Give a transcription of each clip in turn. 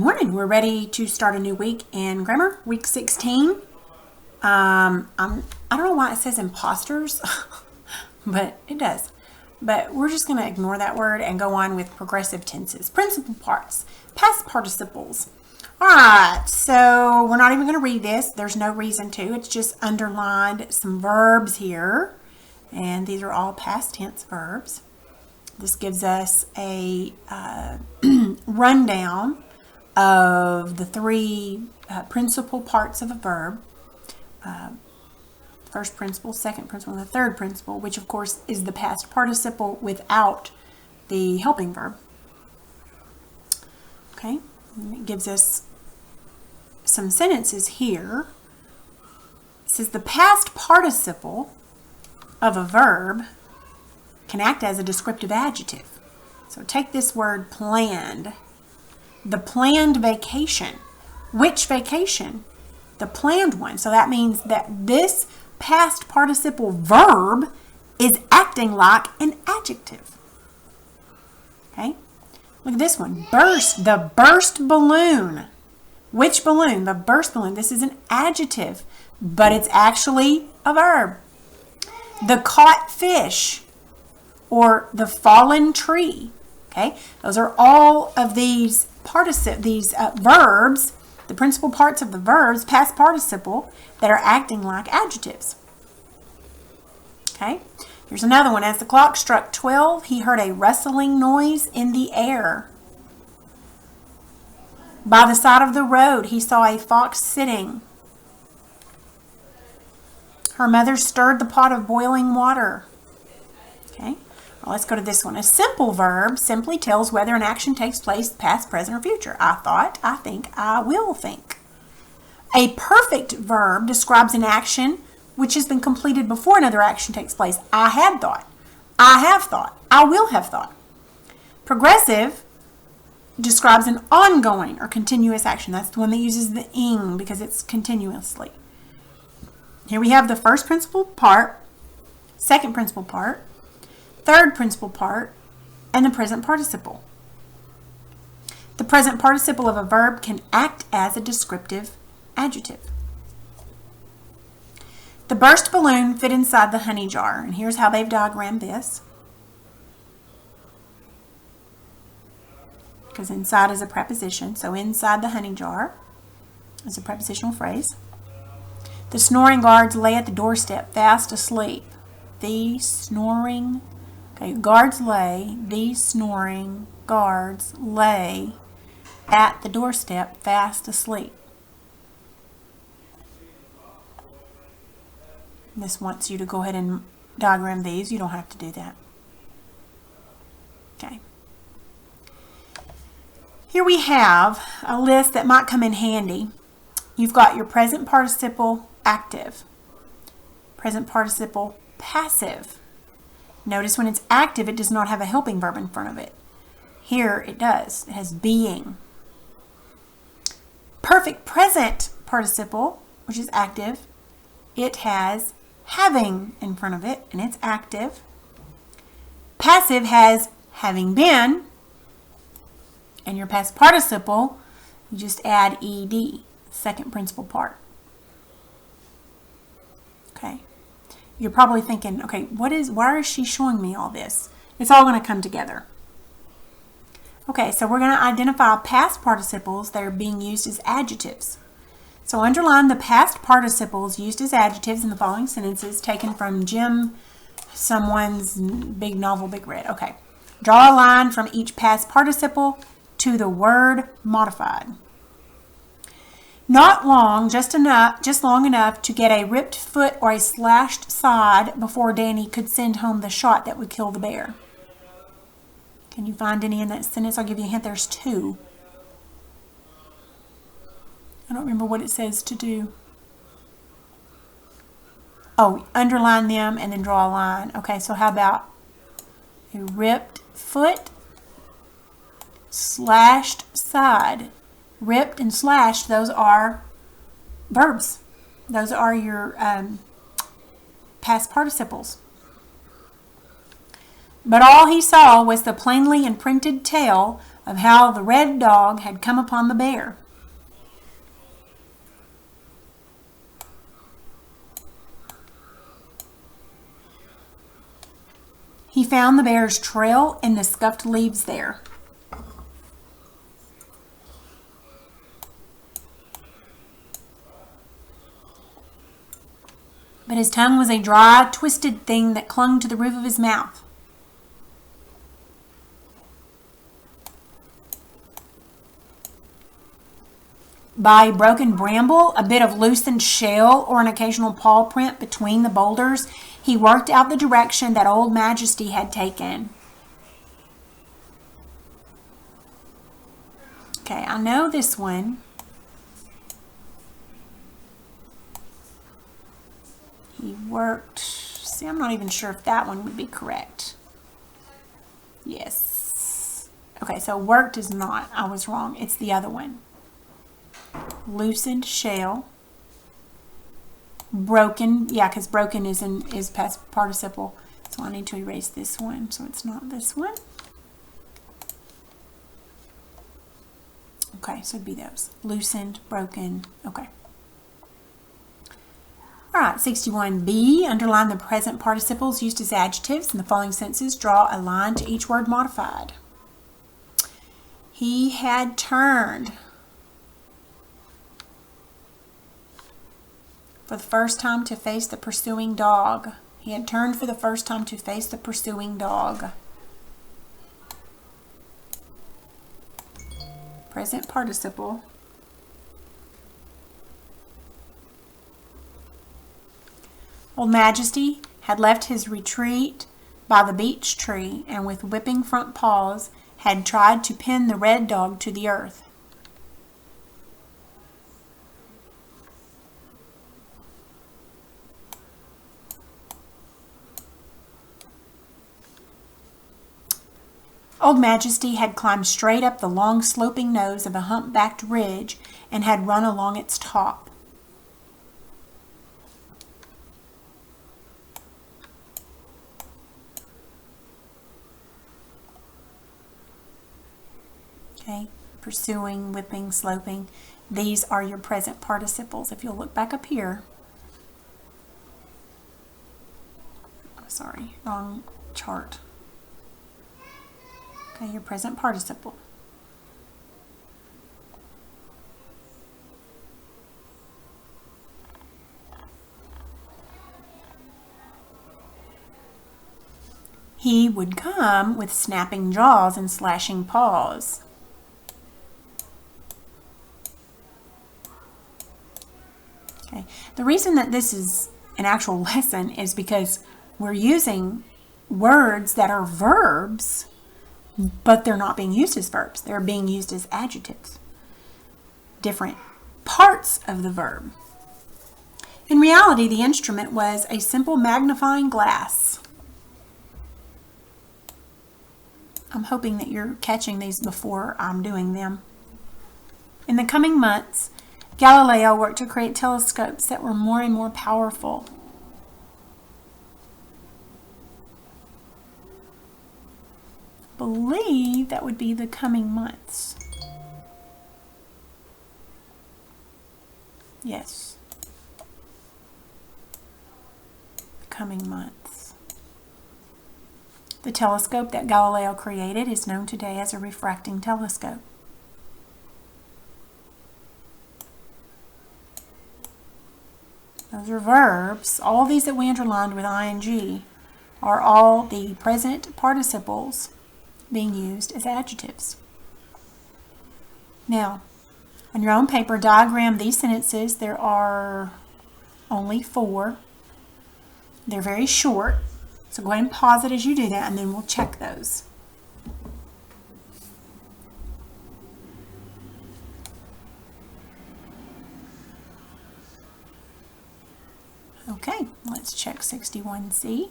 morning. We're ready to start a new week in grammar, week 16. I don't know why it says imposters, but it does. But we're just going to ignore that word and go on with progressive tenses, principal parts, past participles. All right, so we're not even going to read this. There's no reason to. It's just underlined some verbs here, and these are all past tense verbs. This gives us a rundown of the three principal parts of a verb. First principle, second principle, and the third principle, which of course is the past participle without the helping verb. Okay, and it gives us some sentences here. It says the past participle of a verb can act as a descriptive adjective. So take this word planned. The planned vacation. Which vacation? The planned one. So that means that this past participle verb is acting like an adjective. Okay? Look at this one. Burst. The burst balloon. Which balloon? The burst balloon. This is an adjective, but it's actually a verb. The caught fish. Or the fallen tree. Okay, those are all of these verbs, the principal parts of the verbs, past participle, that are acting like adjectives. Okay, here's another one. As the clock struck 12, he heard a rustling noise in the air. By the side of the road, he saw a fox sitting. Her mother stirred the pot of boiling water. Okay. Well, let's go to this one. A simple verb simply tells whether an action takes place past, present, or future. I thought, I think, I will think. A perfect verb describes an action which has been completed before another action takes place. I had thought. I have thought. I will have thought. Progressive describes an ongoing or continuous action. That's the one that uses the ing because it's continuously. Here we have the first principal part, second principal part, third principal part, and the present participle. The present participle of a verb can act as a descriptive adjective. The burst balloon fit inside the honey jar, and here's how they've diagrammed this. Because inside is a preposition, so inside the honey jar is a prepositional phrase. The snoring guards lay at the doorstep, fast asleep. The snoring guards lay, these snoring guards lay at the doorstep fast asleep. This wants you to go ahead and diagram these. You don't have to do that. Okay. Here we have a list that might come in handy. You've got your present participle active, present participle passive. Notice when it's active, it does not have a helping verb in front of it. Here it does. It has being. Perfect present participle, which is active, it has having in front of it, and it's active. Passive has having been, and your past participle, you just add ed, second principal part. Okay. You're probably thinking, okay, why is she showing me all this? It's all going to come together. Okay, so we're going to identify past participles that are being used as adjectives. So underline the past participles used as adjectives in the following sentences taken from Jim someone's big novel, Big Red. Okay. Draw a line from each past participle to the word modified. Not long, just long enough to get a ripped foot or a slashed side before Danny could send home the shot that would kill the bear. Can you find any in that sentence? I'll give you a hint. There's two. I don't remember what it says to do. Oh, underline them and then draw a line. Okay, so how about a ripped foot, slashed side? Ripped and slashed, those are verbs. Those are your past participles. But all he saw was the plainly imprinted tail of how the red dog had come upon the bear. He found the bear's trail in the scuffed leaves there. But his tongue was a dry, twisted thing that clung to the roof of his mouth. By a broken bramble, a bit of loosened shell, or an occasional paw print between the boulders, he worked out the direction that Old Majesty had taken. Okay, I know this one. He worked, see, I'm not even sure if that one would be correct. Yes. Okay, so worked is not, I was wrong. It's the other one. Loosened shell. Broken, yeah, because broken is past participle. So I need to erase this one, so it's not this one. Okay, so it'd be those. Loosened, broken, okay. All right, 61B, underline the present participles used as adjectives in the following sentences. Draw a line to each word modified. He had turned for the first time to face the pursuing dog. He had turned for the first time to face the pursuing dog. Present participle. Old Majesty had left his retreat by the beech tree and with whipping front paws had tried to pin the red dog to the earth. Old Majesty had climbed straight up the long sloping nose of a humpbacked ridge and had run along its top. Okay, pursuing, whipping, sloping. These are your present participles. If you'll look back up here. Oh, sorry, wrong chart. Okay, your present participle. He would come with snapping jaws and slashing paws. Okay, the reason that this is an actual lesson is because we're using words that are verbs, but they're not being used as verbs. They're being used as adjectives. Different parts of the verb. In reality, the instrument was a simple magnifying glass. I'm hoping that you're catching these before I'm doing them. In the coming months, Galileo worked to create telescopes that were more and more powerful. Believe that would be the coming months. Yes. Coming months. The telescope that Galileo created is known today as a refracting telescope. Those are verbs. All these that we underlined with ing are all the present participles being used as adjectives. Now, on your own paper, diagram these sentences. There are only 4. They're very short, so go ahead and pause it as you do that, and then we'll check those. Okay, let's check 61C.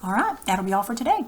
All right, that'll be all for today.